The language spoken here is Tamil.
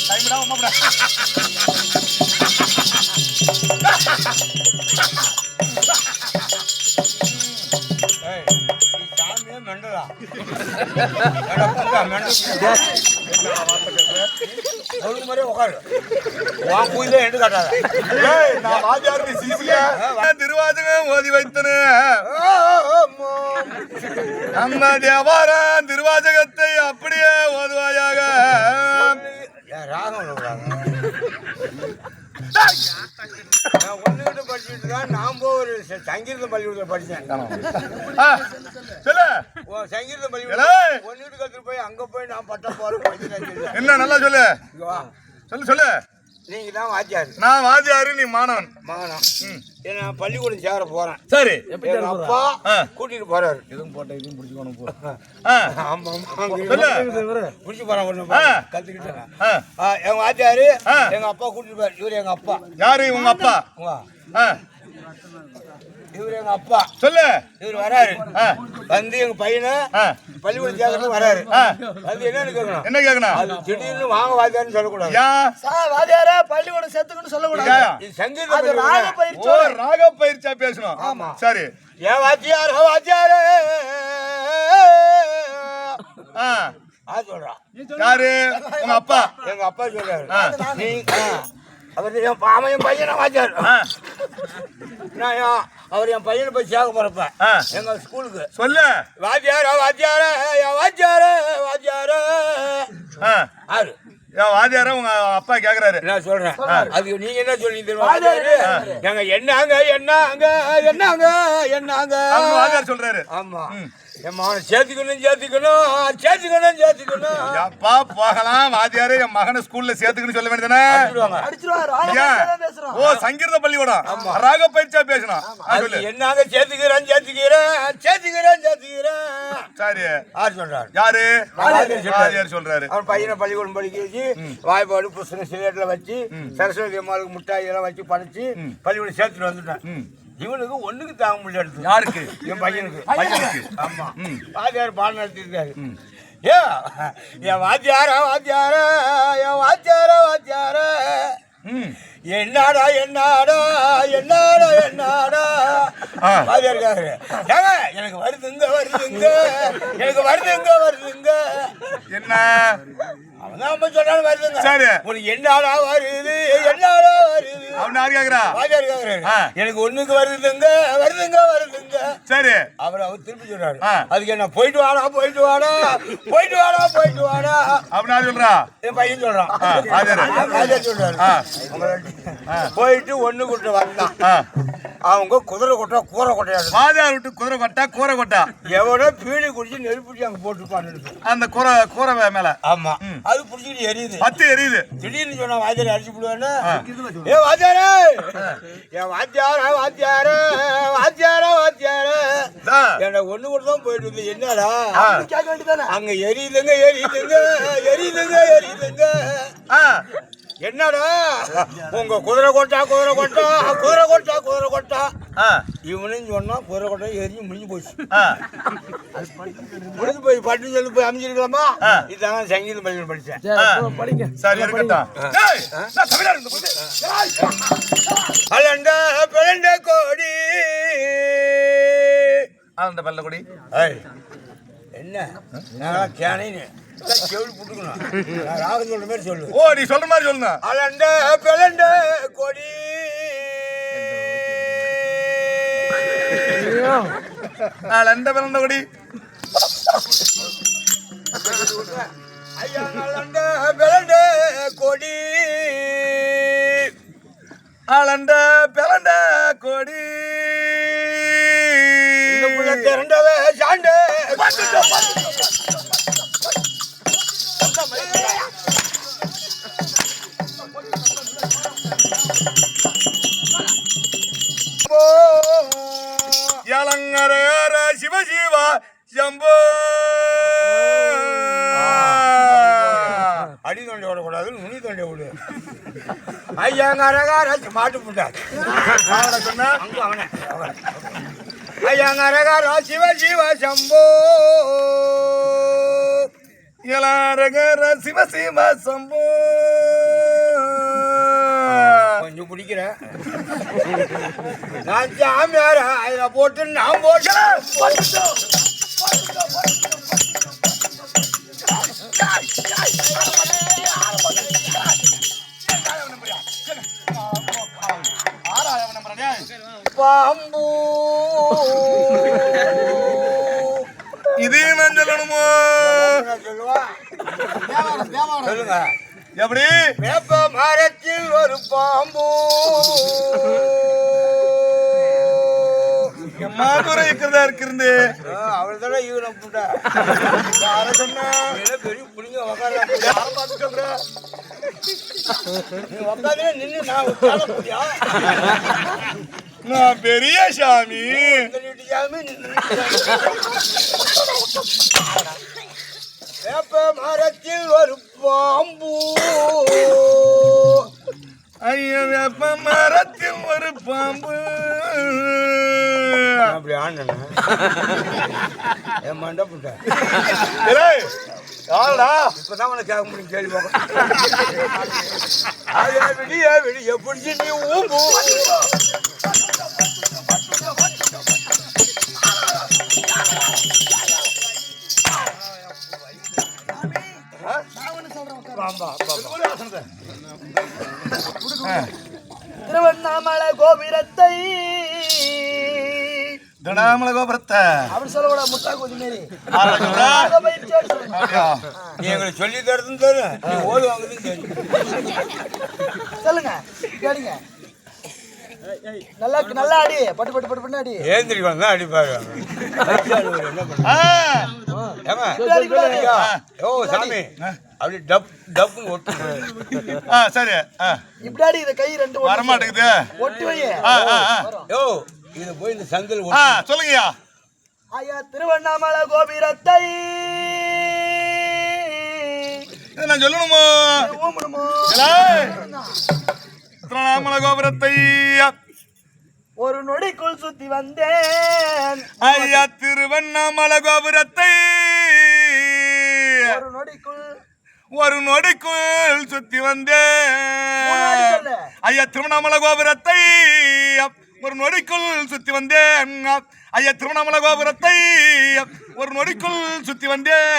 டைம்டா உமாடா. ஏய் நீ சாமியே மெண்டலா. அவளுக்கு மாதிரியே உட்காரு. வா கோயிலே எண்டு காட்டாத. ஏய் நான் வாஜார் நீ சீசியா. திருவாசகம் ஓதி வைத்தனே. அம்மா தேவார திருவாசகத்தை அப்படியே ஓதுவாயாக. ராகம் நான் ஒண்ணுகிட்ட படிச்சுட்டு தான் நான் ஒரு சங்கீத பள்ளிக்கூடத்தில் படித்தேன். சொல்லு சங்கீத பள்ளிக்கூடம் ஒன்னுட்டு கற்றுட்டு போய் அங்க போய் நான் பட்டம் போறேன். என்ன நல்லா சொல்லு சொல்லு சொல்லு. நீங்க தான் வாத்தியாரு. நான் வாத்தியாரு, நீ மாணவன். நான் பள்ளிக்கூடம் சேர போறேன். சரி அப்பா கூட்டிட்டு போறாரு. எதுவும் போட்ட இதுவும் பிடிச்சுக்கணும் போ. ஆமா பிடிச்சு போறேன் ஒண்ணு கத்துக்கிட்டேன். எங்க வாத்தியாரு எங்க அப்பா கூட்டிட்டு போறாரு. இவரு எங்க அப்பா. யாரு உங்க அப்பா? இவரு எங்க அப்பா. சொல்லு. இவரு வராரு வந்து எங்க பையனை பள்ளிக்கூடம் சேர்க்கறது வராரு. வந்து என்னன்னு கேட்கணும். என்ன கேட்கணும்? அது திடீர்னு வாங்க வாத்தியாருன்னு சொல்லக்கூடாது. வாத்தியாரா பள்ளிக்கூடம் சேர்த்துக்கணும்னு சொல்லக்கூடாது. சங்கீத ராக பயிற்சி. ராக பயிற்சியா பேசணும். ஆமா சரி. ஏன் வாத்தியார் வாத்தியாரு சொல்றான். யாரு? உங்க அப்பா. எங்க அப்பா சொல்றாரு. அவர் என் பையனை வாத்தியார். நான் அவர் என் பையனை போய் சேர்க்க போறப்ப எங்க ஸ்கூலுக்கு சொல்லு. வாத்தியார வாத்தியார வாத்தியார வாத்தியார ஆறு வாத்தியார உங்க அப்பா கேக்குறாரு. நான் சொல்றேன். அதுக்கு நீங்க என்ன சொல்லி எங்க என்னங்க என்னங்க என்னங்க என்னங்க வாத்தியார் சொல்றாரு. ஆமா என் மகனை சேர்த்துக்கணும் சேர்த்துக்கணும் சேர்த்துக்கணும் சேர்த்துக்கணும். அப்பா போகலாம் வாத்தியாரு என் மகனை ஸ்கூல்ல சேர்த்துக்கணும் சொல்ல வேண்டியதானே. ஓ சங்கீத பள்ளிக்கூடம் ராக பயிற்சியா பேசணும். என்னங்க சேர்த்துக்கிறேன் சேர்த்துக்கிறேன் சேர்த்துக்கிறேன் சேர்த்துக்கிறேன். சரி யார் சொல்றாரு? யாரு? வாத்தியார் சொல்றாரு. அவன் பையனை பள்ளிக்கூடம் படிக்க வச்சு வாய்ப்பாடு புஸ்தகம் சிலேட்ல வச்சு சரஸ்வதி அம்மாவுக்கு முட்டாய் எல்லாம் வச்சு படைச்சு பள்ளிக்கூடம் சேர்த்துட்டு வந்துட்டேன். இவனுக்கு ஒண்ணுக்கு தாங்க முடியாது. யாருக்கு? என் பையனுக்கு. பையனுக்கு ஆமா. வாத்தியார் பாடம் நடத்திருக்காரு. ஏ என் வாத்தியார வாத்தியார என் வாத்தியார வாத்தியார என்னடா என்னடா என்னடா என்னடா வாத்தியார் இருக்காரு. ஏங்க எனக்கு வருதுங்க வருதுங்க எனக்கு வருதுங்க வருதுங்க. என்ன அவன் சொன்னாலும் வருதுங்க. சரி உனக்கு என்னடா வருது என்னடா வருது அவன் யாரு கேக்குறா? வாத்தியார் கேக்குறாரு. எனக்கு ஒண்ணுக்கு வருதுங்க வருதுங்க வருதுங்க. சரி அவர் திருப்பி சொல்றாரு. அதுக்கு என்ன போயிட்டு வாடா போயிட்டு வாடா போயிட்டு வாடா போயிட்டு வாடா அப்படின்னு யாரு சொல்றா? என் பையன் சொல்றான். வாத்தியார் சொல்றாரு. போயிட்டு ஒண்ணு கூட்டு வந்தான். அவங்க குதிரை கொட்டா கூரை கொட்டையாது. வாத்தியார் விட்டு குதிரை கொட்டா கூரை கொட்டா எவனோ பீடி குடிச்சு நெருப்பிட்டு அங்க போட்டுருப்பான்னு அந்த கூரை கூரை மேல. ஆமா அது புடிச்சிட்டு எரியுது. பத்து எரியுது. திடீர்னு சொன்னா வாத்தியார் அடிச்சு போடுவான்னு. ஏ வாத்தியாரே என் வாத்தியார வாத்தியார வாத்தியார வாத்தியார என்ன ஒண்ணு கூட தான் போயிட்டு இருந்து. என்னடா கேட்க வேண்டியதானே? அங்க எரியுதுங்க எரியுதுங்க எரியுதுங்க எரியுதுங்க. என்னடா உங்க குதிரை கொட்டா குதிரை கொட்டா குதிரை கொட்டா குதிரை கொட்டா இவனும் சொன்னா குதிரை கொட்டா எரிஞ்சு முடிஞ்சு போச்சு. முடிஞ்சு போய் பட்டு சொல்லி போய் அமைச்சிருக்கலாமா? இதான் சங்கீத பள்ளியில் படிச்சேன். சரி இருக்கட்டும். அலண்ட பிறண்ட கோடி அந்த பல்லக்கொடி என்ன கேனேன்னு செவி புட்டுக்கணும். ராகம் சொல்ற மாதிரி சொல்லு. ஓ நீ சொல்ற மாதிரி சொல்லு. அலண்ட பிளண்ட கொடி அலண்ட பிளண்ட கொடி ஐயா அலண்ட பிளண்ட கொடி அலண்ட பிளண்ட கொடி இந்த புள்ள திரண்டவே சாண்டே யலங்கர சிவ சிவ சம்போ. அடி தொண்டை விடக்கூடாது நுனி தொண்டை விடு. ஐயாங்கரகார மாட்டு புட்டாது சொன்ன அவனை ஐயாங்கரகார சிவ சிவ சம்போ. இளரகர சிவ சிவ சம்போ கொஞ்சம் பிடிக்கிறேன் நான் சாமியார அதில் போட்டு நான் பாம்பு இது நான் சொல்லணுமோ சொல்லுங்க எப்படி வேப்ப மரத்தில் ஒரு பாம்பு மாதுரை இருக்கிறதா இருக்கிறது அவள் தானே இவனை புண்டா சொன்னா பெரிய புடிங்க உக்காந்து சொல்ற நீ உக்காந்து நின்று நான் உட்கார முடியா நான் பெரிய சாமி சாமி வேப்ப மரத்தில் ஒரு பாம்பு ஐயா வேப்ப மரத்தில் ஒரு பாம்பு அப்படி ஆண்டன என் மண்ட புண்டா யாருடா இப்பதான் உனக்கு கேட்க முடியும் கேள்வி பார்க்க வெளியே பிடிச்சி நீ ஊம்பு திருவண்ணாமலை கோபுரத்தை திருவண்ணாமலை கோபுரத்தை அப்படி சொல்லக்கூட முட்டா கொஞ்சம் மாரி நீ எங்களுக்கு சொல்லி தரதுன்னு தெரியும் நீ ஓடு வாங்குதுன்னு தெரியும் சொல்லுங்க கேளுங்க நல்லா நல்லா அடி பட்டு பட்டு பட்டு பண்ணு அடி ஏந்திரிக்கணும் தான் அடிப்பாரு ஓ சாமி அப்படி டப் டப்புன்னு ஒட்டு சரி இப்படி அடி இதை கை ரெண்டு வரமாட்டேங்குது ஒட்டி வை யோ இது போய் இந்த சங்கில் சொல்லுங்கய்யா ஐயா திருவண்ணாமலை கோபுரத்தை நான் சொல்லணுமோ திருவண்ணாமலை கோபுரத்தை ஒரு நொடிக்குள் சுத்தி வந்தேன் ஐயா திருவண்ணாமலை கோபுரத்தை ஒரு நொடிக்குள் சுத்தி வந்தேன் ஐயா திருவண்ணாமலை கோபுரத்தை ஒரு நொடிக்குள் சுத்தி வந்தேன் ஐயா திருவண்ணாமலை கோபுரத்தை ஒரு நொடிக்குள் சுத்தி வந்தேன்